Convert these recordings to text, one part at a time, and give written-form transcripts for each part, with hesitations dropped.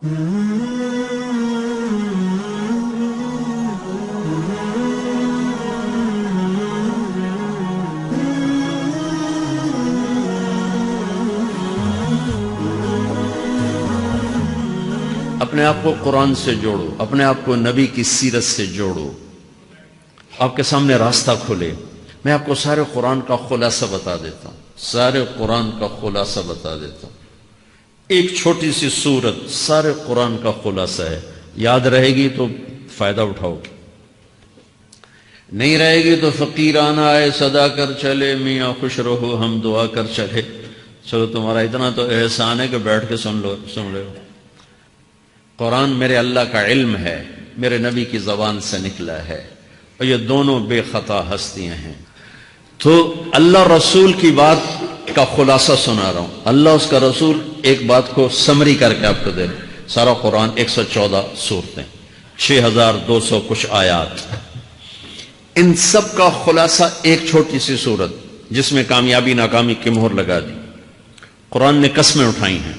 اپنے آپ کو قرآن سے جوڑو، اپنے آپ کو نبی کی سیرت سے جوڑو، آپ کے سامنے راستہ کھلے۔ میں آپ کو سارے قرآن کا خلاصہ بتا دیتا ہوں، سارے قرآن کا خلاصہ بتا دیتا ہوں۔ ایک چھوٹی سی سورت سارے قرآن کا خلاصہ ہے، یاد رہے گی تو فائدہ اٹھاؤ گے، نہیں رہے گی تو فقیرانہ آئے صدا کر چلے، میاں خوش رہو ہم دعا کر چلے۔ چلو تمہارا اتنا تو احسان ہے کہ بیٹھ کے سن رہے ہو۔ قرآن میرے اللہ کا علم ہے، میرے نبی کی زبان سے نکلا ہے، اور یہ دونوں بے خطا ہستیاں ہیں۔ تو اللہ رسول کی بات کا خلاصہ سنا رہا ہوں، اللہ اس کا رسول ایک بات کو سمری کر کے آپ کو دے رہے۔ سارا قرآن 114 سورتیں، 6200 کچھ آیات، ان سب کا خلاصہ ایک چھوٹی سی سورت جس میں کامیابی ناکامی کی مہر لگا دی۔ قرآن نے قسمیں اٹھائی ہیں،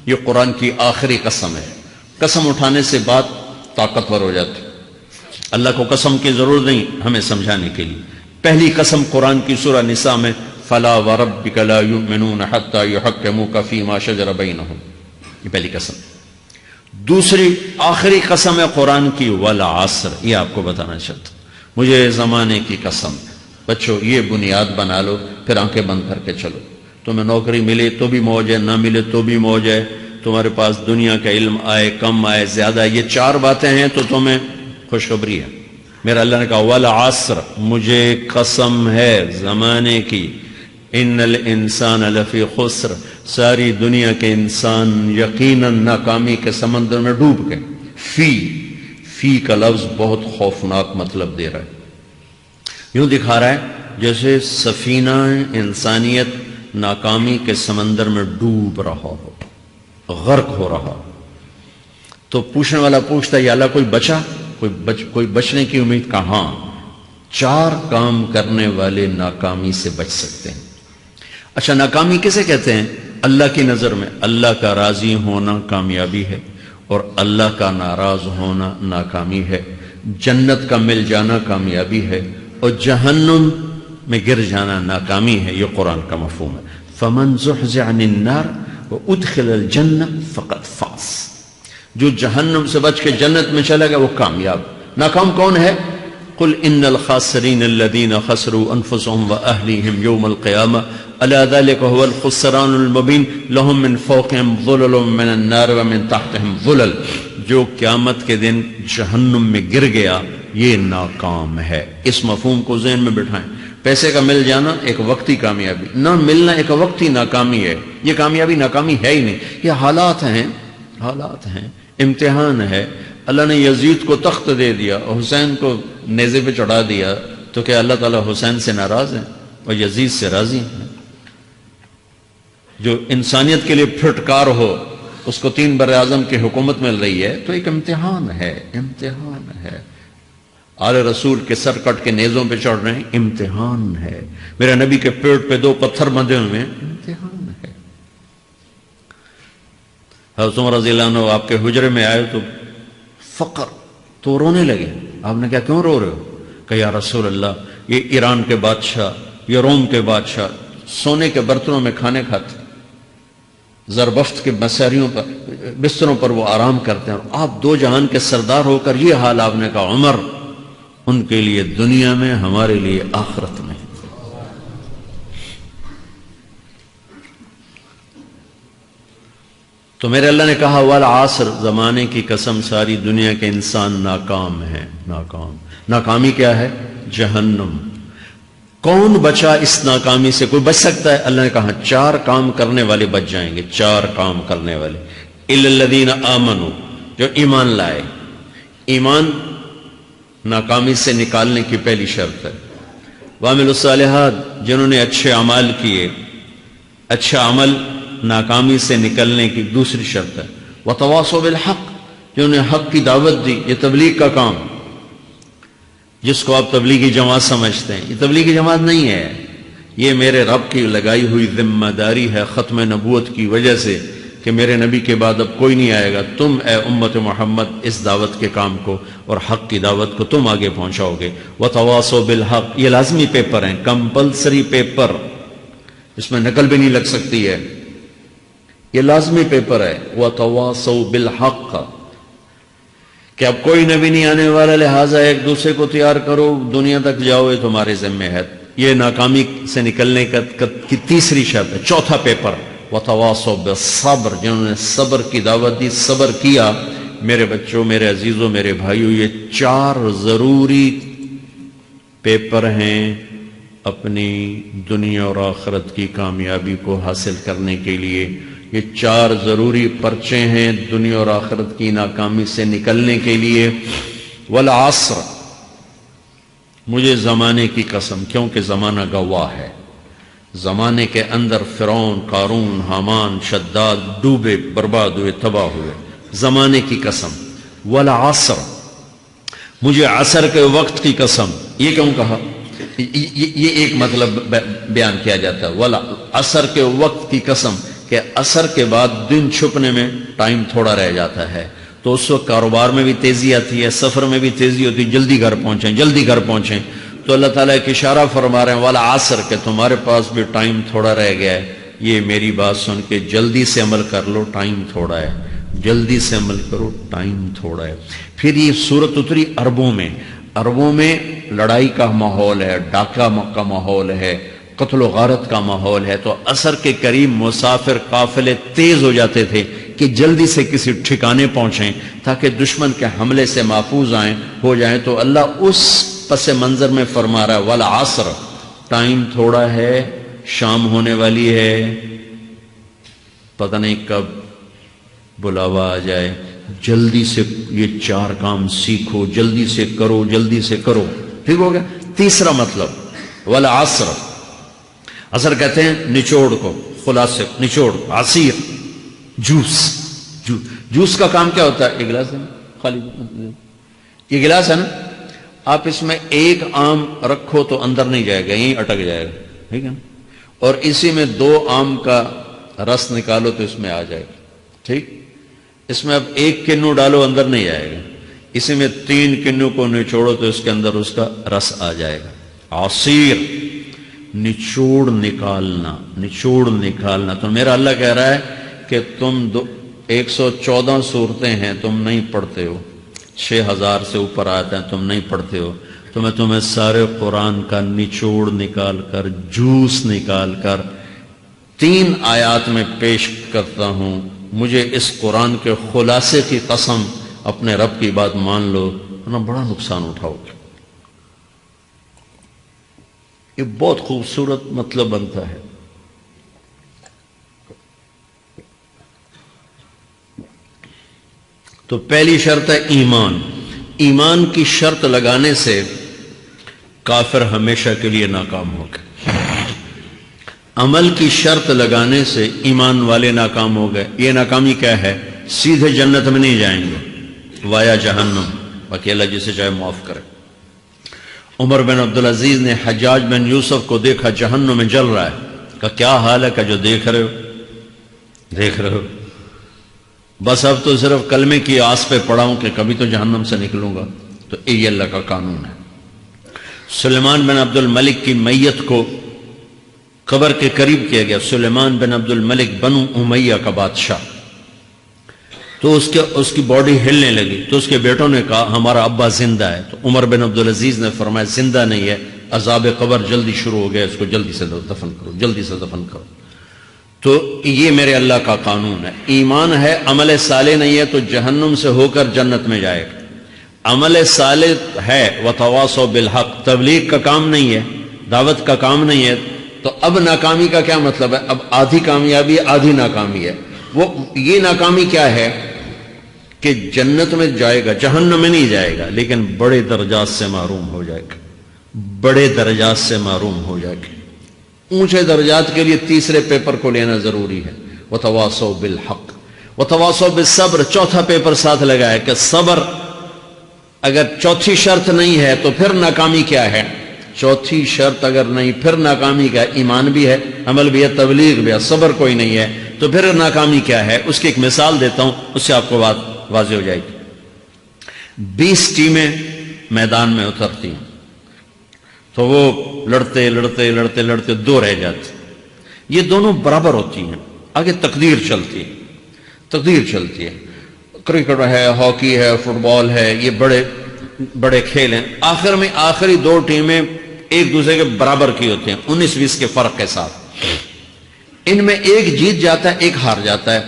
یہ قرآن کی آخری قسم ہے۔ قسم اٹھانے سے بات طاقتور ہو جاتی، اللہ کو قسم کی ضرورت نہیں ہمیں سمجھانے کے لیے۔ پہلی قسم قرآن کی سورہ نساء میں فَلَا وَرَبِّكَ لَا يُؤْمِنُونَ حَتَّى يُحَكِّمُوكَ فِي مَا شَجَرَ بَيْنَهُمْ، یہ پہلی قسم۔ دوسری آخری قسم ہے قرآن کی وَالْعَصْرِ، یہ آپ کو بتانا چاہتا ہوں، مجھے زمانے کی قسم۔ بچوں یہ بنیاد بنا لو، پھر آنکھیں بند کر کے چلو۔ تمہیں نوکری ملے تو بھی موج ہے، نہ ملے تو بھی موج ہے، تمہارے پاس دنیا کا علم آئے کم آئے زیادہ، یہ چار باتیں ہیں تو تمہیں خوشخبری ہے۔ میرا اللہ نے کہا والعصر، مجھے قسم ہے زمانے کی، ان الانسان لفی خسر، ساری دنیا کے انسان یقیناً ناکامی کے سمندر میں ڈوب گئے۔ فی کا لفظ بہت خوفناک مطلب دے رہا ہے، یوں دکھا رہا ہے جیسے سفینہ انسانیت ناکامی کے سمندر میں ڈوب رہا ہو، غرق ہو رہا۔ تو پوچھنے والا پوچھتا ہے یا اللہ کوئی بچا، کوئی بچنے کی امید کہاں؟ چار کام کرنے والے ناکامی سے بچ سکتے ہیں۔ اچھا ناکامی کسے کہتے ہیں؟ اللہ کی نظر میں اللہ کا راضی ہونا کامیابی ہے، اور اللہ کا ناراض ہونا ناکامی ہے۔ جنت کا مل جانا کامیابی ہے، اور جہنم میں گر جانا ناکامی ہے۔ یہ قرآن کا مفہوم ہے۔ فمن زحزح عن النار وادخل الجنہ فقد فاز، جو جہنم سے بچ کے جنت میں چلا گیا وہ کامیاب۔ ناکام کون ہے؟ قل ان الخاسرین الذین خسروا انفسهم واہلیہم یوم القیامہ الا ذلک هو الخسران المبین لهم من فوقهم ظلل من النار ومن تحتهم ظلل، جو قیامت کے دن جہنم میں گر گیا یہ ناکام ہے۔ اس مفہوم کو ذہن میں بٹھائیں۔ پیسے کا مل جانا ایک وقتی کامیابی، نہ ملنا ایک وقتی ناکامی ہے۔ یہ کامیابی ناکامی ہے ہی نہیں، یہ حالات ہیں، امتحان ہے۔ اللہ نے یزید کو تخت دے دیا اور حسین کو نیزے پہ چڑھا دیا، تو کیا اللہ تعالیٰ حسین سے ناراض ہیں اور یزید سے راضی ہیں؟ جو انسانیت کے لیے پھٹکار ہو، اس کو 3 براعظم کی حکومت مل رہی ہے، تو ایک امتحان ہے۔ آل رسول کے سر کٹ کے نیزوں پہ چڑھ رہے ہیں، امتحان ہے۔ میرے نبی کے پیٹ پہ 2 پتھر بندھے ہوئے ہیں، امتحان ہے۔ حضرت عمر رضی اللہ عنہ آپ کے حجرے میں آئے تو فقر، تو رونے لگے۔ آپ نے کہا کیوں رو رہے ہو؟ کہ یا رسول اللہ یہ ایران کے بادشاہ، یہ روم کے بادشاہ سونے کے برتنوں میں کھانے کھاتے، زربفت کے بستروں پر وہ آرام کرتے ہیں، اور آپ 2 جہان کے سردار ہو کر یہ حال۔ آپ نے کہا عمر ان کے لیے دنیا میں، ہمارے لیے آخرت میں۔ تو میرے اللہ نے کہا والعصر، زمانے کی قسم ساری دنیا کے انسان ناکام ہیں، ناکامی کیا ہے؟ جہنم۔ کون بچا اس ناکامی سے؟ کوئی بچ سکتا ہے؟ اللہ نے کہا 4 کام کرنے والے بچ جائیں گے، 4 کام کرنے والے۔ الا الذین آمنوا، جو ایمان لائے۔ ایمان ناکامی سے نکالنے کی پہلی شرط ہے۔ وعملوا الصالحات، جنہوں نے اچھے اعمال کیے، اچھا عمل ناکامی سے نکلنے کی دوسری شرط ہے۔ وتواصوا بالحق، جنہوں نے حق کی دعوت دی، یہ تبلیغ کا کام، جس کو آپ تبلیغی جماعت سمجھتے ہیں، یہ تبلیغی جماعت نہیں ہے، یہ میرے رب کی لگائی ہوئی ذمہ داری ہے۔ ختم نبوت کی وجہ سے کہ میرے نبی کے بعد اب کوئی نہیں آئے گا، تم اے امت محمد اس دعوت کے کام کو اور حق کی دعوت کو تم آگے پہنچاؤ گے۔ وَتَوَاصَوْا بِالْحَقِّ، یہ لازمی پیپر ہیں، کمپلسری پیپر، اس میں نقل بھی نہیں لگ سکتی ہے، یہ لازمی پیپر ہے۔ وَتَوَاصَوْا بِالْحَقِّ، کہ اب کوئی نبی نہیں آنے والا، لہٰذا ایک دوسرے کو تیار کرو، دنیا تک جاؤ، یہ تمہارے ذمہ ہے۔ یہ ناکامی سے نکلنے کی تیسری شرط ہے۔ چوتھا پیپر وَتَوَاصَوْا بِالصَّبْرِ، جنہوں نے صبر کی دعوت دی، صبر کیا۔ میرے بچوں، میرے عزیزوں، میرے بھائیوں، یہ 4 ضروری پیپر ہیں اپنی دنیا اور آخرت کی کامیابی کو حاصل کرنے کے لیے۔ یہ 4 ضروری پرچے ہیں دنیا اور آخرت کی ناکامی سے نکلنے کے لیے۔ والعصر، مجھے زمانے کی قسم، کیونکہ زمانہ گواہ ہے، زمانے کے اندر فرعون، قارون، حامان، شداد ڈوبے، برباد ہوئے، تباہ ہوئے، زمانے کی قسم۔ والعصر، مجھے عصر کے وقت کی قسم۔ یہ کیوں کہا؟ یہ ایک مطلب بیان کیا جاتا ہے، والعصر کے وقت کی قسم، کہ عصر کے بعد دن چھپنے میں ٹائم تھوڑا رہ جاتا ہے، تو اس وقت کاروبار میں بھی تیزی آتی ہے، سفر میں بھی تیزی ہوتی ہے، جلدی گھر پہنچیں، جلدی گھر پہنچیں۔ تو اللہ تعالیٰ ایک اشارہ فرما رہے ہیں والعصر، کہ تمہارے پاس بھی ٹائم تھوڑا رہ گیا ہے، یہ میری بات سن کے جلدی سے عمل کر لو، ٹائم تھوڑا ہے، جلدی سے عمل کرو، ٹائم تھوڑا ہے۔ پھر یہ سورت اتری عربوں میں، عربوں میں لڑائی کا ماحول ہے، ڈاکہ کا ماحول ہے، قتل و غارت کا ماحول ہے، تو عصر کے قریب مسافر قافلے تیز ہو جاتے تھے کہ جلدی سے کسی ٹھکانے پہنچیں تاکہ دشمن کے حملے سے محفوظ ہو جائیں۔ تو اللہ اس پس منظر میں فرما رہا ہے والعصر، ٹائم تھوڑا ہے، شام ہونے والی ہے، پتہ نہیں کب بلاوا آ جائے، جلدی سے یہ 4 کام سیکھو، جلدی سے کرو، جلدی سے کرو۔ ٹھیک ہو گیا؟ تیسرا مطلب والعصر، عصر کہتے ہیں نچوڑ کو، خلاصے، نچوڑ، عصیر، جوس کا کام کیا ہوتا ہے؟ یہ گلاس ہے نا، خالی یہ گلاس ہے نا، آپ اس میں ایک آم رکھو تو اندر نہیں جائے گا، یہیں اٹک جائے گا، ٹھیک ہے نا، اور اسی میں 2 آم کا رس نکالو تو اس میں آ جائے گا، ٹھیک۔ اس میں اب 1 کنو ڈالو، اندر نہیں آئے گا، اسی میں 3 کنو کو نچوڑو تو اس کے اندر اس کا رس آ جائے گا۔ عصیر، نچوڑ نکالنا، نچوڑ نکالنا۔ تو میرا اللہ کہہ رہا ہے کہ تم 114 صورتیں ہیں، تم نہیں پڑھتے ہو، 6000 سے اوپر آتے ہیں، تم نہیں پڑھتے ہو، تو میں تمہیں سارے قرآن کا نچوڑ نکال کر، جوس نکال کر 3 آیات میں پیش کرتا ہوں۔ مجھے اس قرآن کے خلاصے کی قسم، اپنے رب کی بات مان لو، ورنہ بڑا نقصان اٹھاؤ گے۔ یہ بہت خوبصورت مطلب بنتا ہے۔ تو پہلی شرط ہے ایمان۔ ایمان کی شرط لگانے سے کافر ہمیشہ کے لیے ناکام ہو گئے، عمل کی شرط لگانے سے ایمان والے ناکام ہو گئے۔ یہ ناکامی کیا ہے؟ سیدھے جنت میں نہیں جائیں گے، وایا جہنم، باقی اللہ جسے چاہے معاف کرے۔ عمر بن عبدالعزیز نے حجاج بن یوسف کو دیکھا جہنم میں جل رہا ہے، کہا کیا حال ہے؟ کہ جو دیکھ رہے ہو، بس اب تو صرف کلمے کی آس پہ پڑا ہوں کہ کبھی تو جہنم سے نکلوں گا۔ تو یہ اللہ کا قانون ہے۔ سلیمان بن عبد الملک کی میت کو قبر کے قریب کیا گیا، سلیمان بن عبد الملک بنو امیہ کا بادشاہ، تو اس کی باڈی ہلنے لگی، تو اس کے بیٹوں نے کہا ہمارا ابا زندہ ہے۔ تو عمر بن عبدالعزیز نے فرمایا زندہ نہیں ہے، عذاب قبر جلدی شروع ہو گیا، اس کو جلدی سے دفن کرو، جلدی سے دفن کرو۔ تو یہ میرے اللہ کا قانون ہے۔ ایمان ہے، عمل صالح نہیں ہے تو جہنم سے ہو کر جنت میں جائے گا۔ عمل صالح ہے، وتواصوا بالحق، تبلیغ کا کام نہیں ہے، دعوت کا کام نہیں ہے، تو اب ناکامی کا کیا مطلب ہے؟ اب آدھی کامیابی آدھی ناکامی ہے۔ وہ یہ ناکامی کیا ہے کہ جنت میں جائے گا، جہنم میں نہیں جائے گا، لیکن بڑے درجات سے محروم ہو جائے گا، بڑے درجات سے محروم ہو جائے گا۔ اونچے درجات کے لیے تیسرے پیپر کو لینا ضروری ہے، وتواصوا بالحق وتواصوا بالصبر۔ چوتھا پیپر ساتھ لگا ہے کہ صبر، اگر چوتھی شرط نہیں ہے تو پھر ناکامی کیا ہے؟ چوتھی شرط اگر نہیں، پھر ناکامی کیا؟ ایمان بھی ہے، عمل بھی ہے، تبلیغ بھی ہے، صبر کوئی نہیں ہے، تو پھر ناکامی کیا ہے اس کی ایک مثال دیتا ہوں، اس سے آپ کو بات واضح ہو جائے گی۔ 20 ٹیمیں میدان میں اترتی ہیں تو وہ لڑتے لڑتے لڑتے لڑتے 2 رہ جاتے، یہ دونوں برابر ہوتی ہیں، آگے تقدیر چلتی ہے، تقدیر چلتی ہے، کرکٹ ہے، ہاکی ہے، فٹ بال ہے، یہ بڑے بڑے کھیل ہیں، آخر میں آخری 2 ٹیمیں ایک دوسرے کے برابر کی ہوتی ہیں 19-20 کے فرق کے ساتھ، ان میں ایک جیت جاتا ہے ایک ہار جاتا ہے،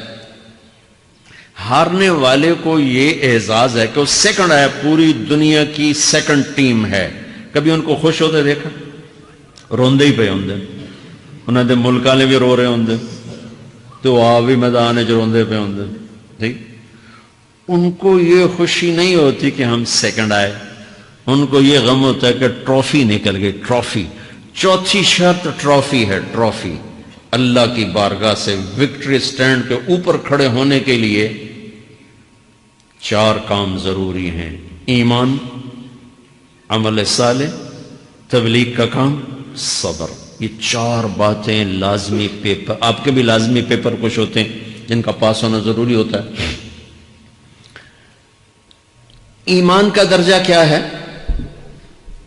ہارنے والے کو یہ اعزاز ہے کہ وہ سیکنڈ ہے، پوری دنیا کی سیکنڈ ٹیم ہے، کبھی ان کو خوش ہوتے دیکھا؟ روندے ہی پہ ہوندے، انہوں نے ملک والے بھی رو رہے ہوندے تو آ بھی میدان ہے جو روندے پہ ہوندے، ٹھیک، ان کو یہ خوشی نہیں ہوتی کہ ہم سیکنڈ آئے، ان کو یہ غم ہوتا ہے کہ ٹرافی نکل گئی، ٹرافی، چوتھی شرط ٹرافی ہے، ٹرافی، اللہ کی بارگاہ سے وکٹری سٹینڈ کے اوپر کھڑے ہونے کے لیے 4 کام ضروری ہیں، ایمان، عمل صالح، تبلیغ کا کام، صبر، یہ 4 باتیں لازمی پیپر، آپ کے بھی لازمی پیپر کچھ ہوتے ہیں جن کا پاس ہونا ضروری ہوتا ہے۔ ایمان کا درجہ کیا ہے؟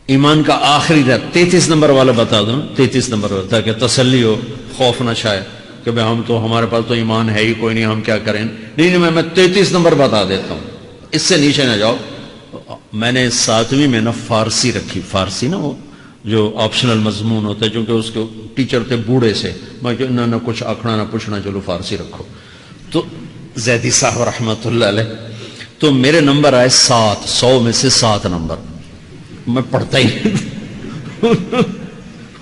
ایمان کا آخری درجہ 33 نمبر والا بتا دوں، 33 نمبر والا، تاکہ تسلی ہو، خوف نہ چھائے کہ بھئی ہم تو، ہمارے پاس تو ایمان ہے ہی کوئی نہیں، ہم کیا کریں، نہیں میں 33 نمبر بتا دیتا ہوں، اس سے نیچے نہ جاؤ۔ میں نے 7ویں میں نا فارسی رکھی، فارسی نا وہ جو آپشنل مضمون ہوتا ہے، چونکہ اس کے ٹیچر تھے بوڑھے سے، میں کہ نہ کچھ آکھنا نہ پوچھنا، چلو فارسی رکھو، تو زیدی صاحب رحمت اللہ علیہ، تو میرے نمبر آئے 7، 100 میں سے 7 نمبر، میں پڑھتا ہی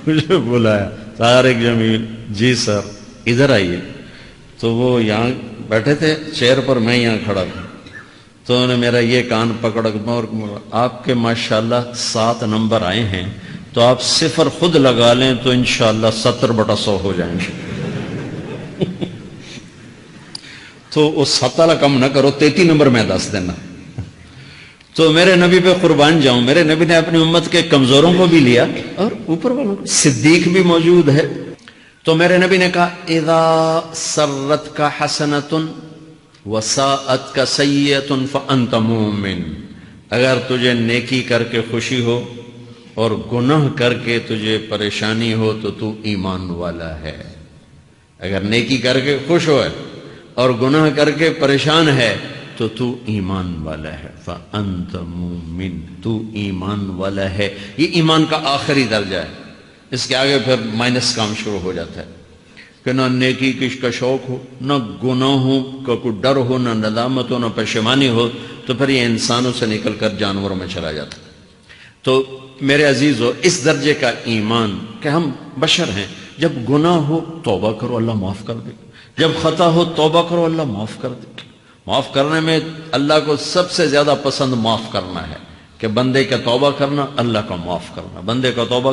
مجھے بلایا طارق جمیل، جی سر ادھر آئیے، تو وہ یہاں بیٹھے تھے چیئر پر، میں یہاں کھڑا تھا، تو انہوں نے میرا یہ کان پکڑ اور آپ کے ماشاءاللہ 7 نمبر آئے ہیں، تو آپ 0 خود لگا لیں تو انشاءاللہ 70/100 ہو جائیں گے تو وہ 7 والا کم نہ کرو، 33 نمبر میں 10 دینا۔ تو میرے نبی پہ قربان جاؤں، میرے نبی نے اپنی امت کے کمزوروں کو بھی لیا اور اوپر والوں کو، صدیق بھی موجود ہے، تو میرے نبی نے کہا اذا سرت کا حسنۃ وساءت کا سیئۃ فانت مومن، اگر تجھے نیکی کر کے خوشی ہو اور گناہ کر کے تجھے پریشانی ہو تو تو ایمان والا ہے، اگر نیکی کر کے خوش ہو اور گناہ کر کے پریشان ہے تو تو ایمان والا ہے، فانت مومن، تو ایمان والا ہے، یہ ایمان کا آخری درجہ ہے، اس کے آگے پھر مائنس کام شروع ہو جاتا ہے کہ نہ نیکی کا شوق ہو، نہ گناہوں کا کوئی ڈر ہو، نہ ندامت ہو، نہ پشیمانی ہو، تو پھر یہ انسانوں سے نکل کر جانوروں میں چلا جاتا ہے۔ تو میرے عزیزو، اس درجے کا ایمان کہ ہم بشر ہیں، جب گناہ ہو توبہ کرو اللہ معاف کر دے، جب خطا ہو توبہ کرو اللہ معاف کر دے، معاف کرنے میں اللہ کو سب سے زیادہ پسند معاف کرنا ہے، کہ بندے کا توبہ کرنا، اللہ کا معاف کرنا، بندے کا توبہ